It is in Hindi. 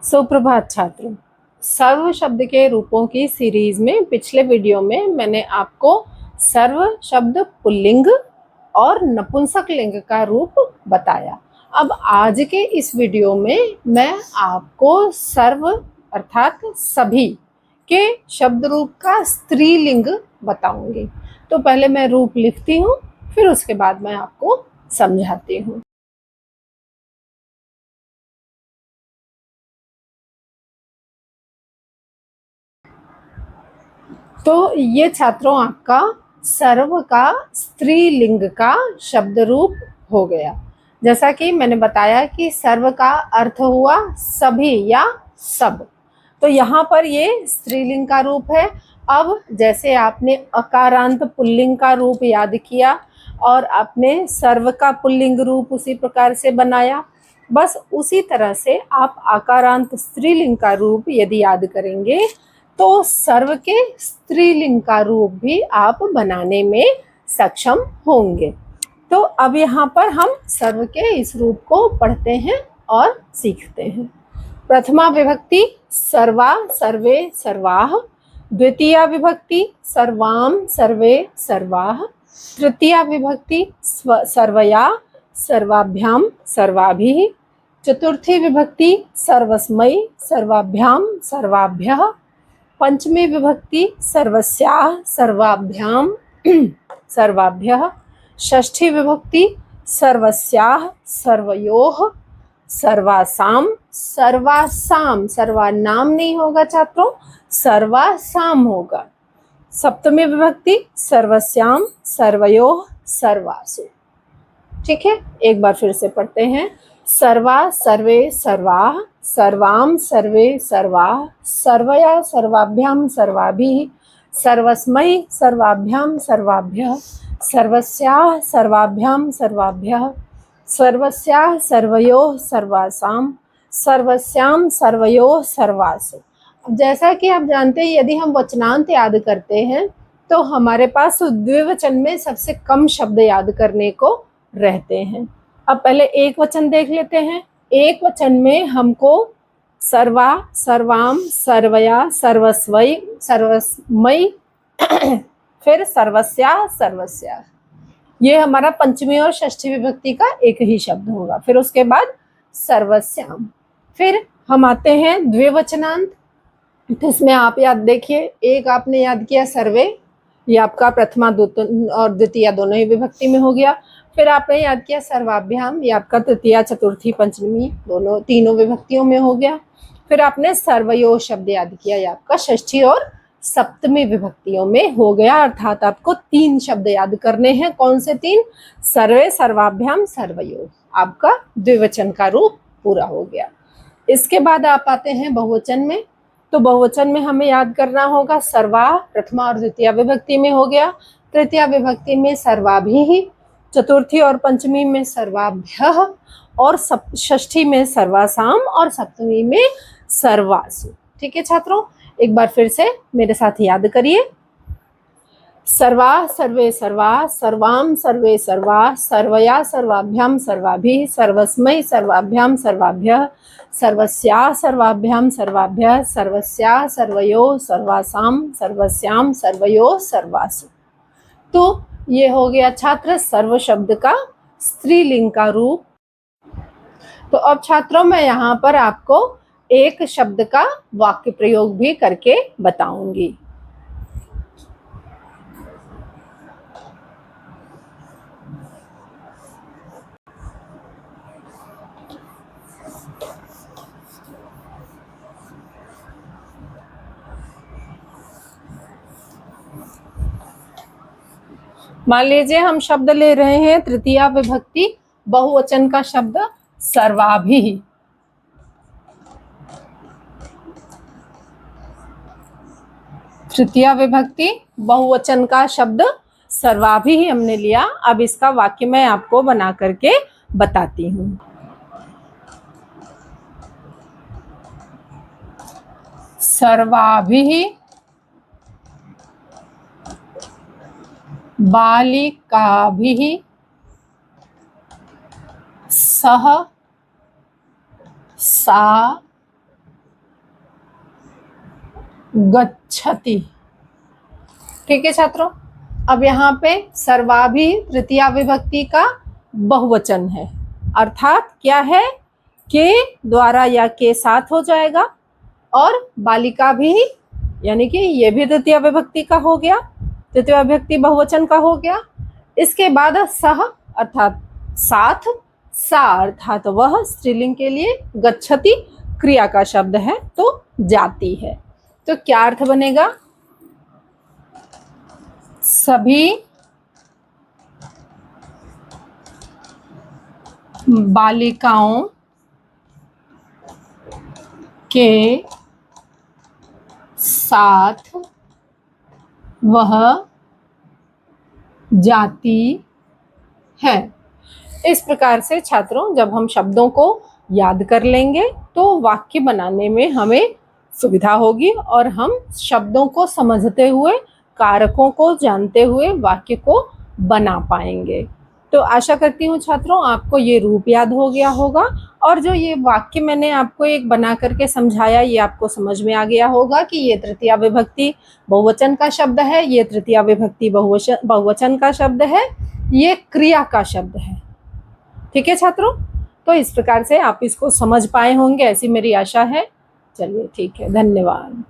सुप्रभात छात्रों। सर्व शब्द के रूपों की सीरीज में पिछले वीडियो में मैंने आपको सर्व शब्द पुल्लिंग और नपुंसक लिंग का रूप बताया। अब आज के इस वीडियो में मैं आपको सर्व अर्थात सभी के शब्द रूप का स्त्रीलिंग बताऊंगी। तो पहले मैं रूप लिखती हूँ, फिर उसके बाद मैं आपको समझाती हूँ। तो ये छात्रों आपका सर्व का स्त्रीलिंग का शब्द रूप हो गया। जैसा कि मैंने बताया कि सर्व का अर्थ हुआ सभी या सब, तो यहाँ पर ये स्त्रीलिंग का रूप है। अब जैसे आपने अकारांत पुल्लिंग का रूप याद किया और आपने सर्व का पुल्लिंग रूप उसी प्रकार से बनाया, बस उसी तरह से आप आकारांत स्त्रीलिंग का रूप यदि याद करेंगे तो सर्व के स्त्रीलिंग का रूप भी आप बनाने में सक्षम होंगे। तो अब यहाँ पर हम सर्व के इस रूप को पढ़ते हैं और सीखते हैं। प्रथमा विभक्ति सर्वा सर्वे सर्वाः, द्वितीया विभक्ति सर्वाम सर्वे सर्वाः, तृतीया विभक्ति सर्वया सर्वाभ्याम सर्वाभिः, चतुर्थी विभक्ति सर्वस्मै सर्वाभ्याम सर्वाभ्यः, पंचमी विभक्ति सर्वस्याः सर्वाभ्याम सर्वाभ्यः, षष्ठी विभक्ति सर्वस्याः सर्वयोः सर्वासाम सर्वासाम, सर्वानाम नहीं होगा छात्रों, सर्वासाम होगा। सप्तमी विभक्ति सर्वस्याम सर्वयोः सर्वासु। ठीक है, एक बार फिर से पढ़ते हैं। सर्वा सर्वे सर्वाः, सर्वाम सर्वे सर्वाः, सर्वया सर्वाभ्याम सर्वाभिः, सर्वस्मै सर्वाभ्याम सर्वाभ्यः, सर्वस्याः सर्वाभ्याम सर्वाभ्यः, सर्वस्याः सर्वयोः सर्वासाम, सर्वस्याम सर्वयोः सर्वासु। जैसा कि आप जानते हैं, यदि हम वचनांत याद करते हैं तो हमारे पास द्विवचन में सबसे कम शब्द याद करने को रहते हैं। अब पहले एक वचन देख लेते हैं। एक वचन में हमको सर्वा सर्वाम सर्वया सर्वस्वै सर्वस्मै फिर सर्वस्या सर्वस्या, ये हमारा पंचमी और षष्ठी विभक्ति का एक ही शब्द होगा। फिर उसके बाद सर्वस्याम। फिर हम आते हैं द्विवचनांत। इसमें आप याद देखिए, एक आपने याद किया सर्वे, ये आपका प्रथमा और द्वितीय दोनों ही विभक्ति में हो गया। फिर आपने याद किया सर्वाभ्याम, ये आपका तृतीया चतुर्थी पंचमी दोनों तीनों विभक्तियों में हो गया। फिर आपने सर्वयो शब्द याद किया, ये आपका षष्ठी और सप्तमी विभक्तियों में हो गया। अर्थात आपको 3 शब्द याद करने हैं। कौन से 3? सर्वे सर्वाभ्याम सर्वयो, आपका द्विवचन का रूप पूरा हो गया। इसके बाद आप आते हैं बहुवचन में। तो बहुवचन में हमें याद करना होगा सर्वा प्रथमा और द्वितीय विभक्ति में हो गया, तृतीय विभक्ति में सर्वाभिः, चतुर्थी और पंचमी में सर्वाभ्यः, और षष्ठी में सर्वासाम और सप्तमी में सर्वासु। ठीक है छात्रों, एक बार फिर से मेरे साथ याद करिए। सर्वा सर्वे सर्वा, सर्वाम सर्वे सर्वा, सर्वया सर्वाभ्याम सर्वाभिः, सर्वस्मै सर्वाभ्याम सर्वाभ्यः, सर्वस्या सर्वाभ्याम सर्वाभ्यः, सर्वस्या सर्वयोः सर्वासाम सर्वस्याम सर्वयोः सर्वासु। तो ये हो गया छात्र सर्व शब्द का स्त्रीलिंग का रूप। तो अब छात्रों मैं यहाँ पर आपको एक शब्द का वाक्य प्रयोग भी करके बताऊंगी। मान लीजिए हम शब्द ले रहे हैं तृतीया विभक्ति बहुवचन का शब्द सर्वाभिः। तृतीया विभक्ति बहुवचन का शब्द सर्वाभिः हमने लिया। अब इसका वाक्य मैं आपको बना करके बताती हूँ। सर्वाभिः बालिकाभिः सह सा गच्छति। ठीक है छात्रों, अब यहाँ पे सर्वाभि तृतीया विभक्ति का बहुवचन है, अर्थात क्या है, के द्वारा या के साथ हो जाएगा, और बालिका भी, यानी कि ये भी तृतीया विभक्ति का हो गया, तृतीया विभक्ति बहुवचन का हो गया। इसके बाद सह अर्थात साथ, सा अर्थात वह स्त्रीलिंग के लिए, गच्छति क्रिया का शब्द है तो जाती है। तो क्या अर्थ बनेगा, सभी बालिकाओं के साथ वह जाती है। इस प्रकार से छात्रों जब हम शब्दों को याद कर लेंगे तो वाक्य बनाने में हमें सुविधा होगी और हम शब्दों को समझते हुए, कारकों को जानते हुए वाक्य को बना पाएंगे। तो आशा करती हूँ छात्रों आपको ये रूप याद हो गया होगा, और जो ये वाक्य मैंने आपको एक बना करके समझाया ये आपको समझ में आ गया होगा कि ये तृतीया विभक्ति बहुवचन का शब्द है, ये तृतीया विभक्ति बहुवचन का शब्द है, ये क्रिया का शब्द है। ठीक है छात्रों, तो इस प्रकार से आप इसको समझ पाए होंगे ऐसी मेरी आशा है। चलिए ठीक है, धन्यवाद।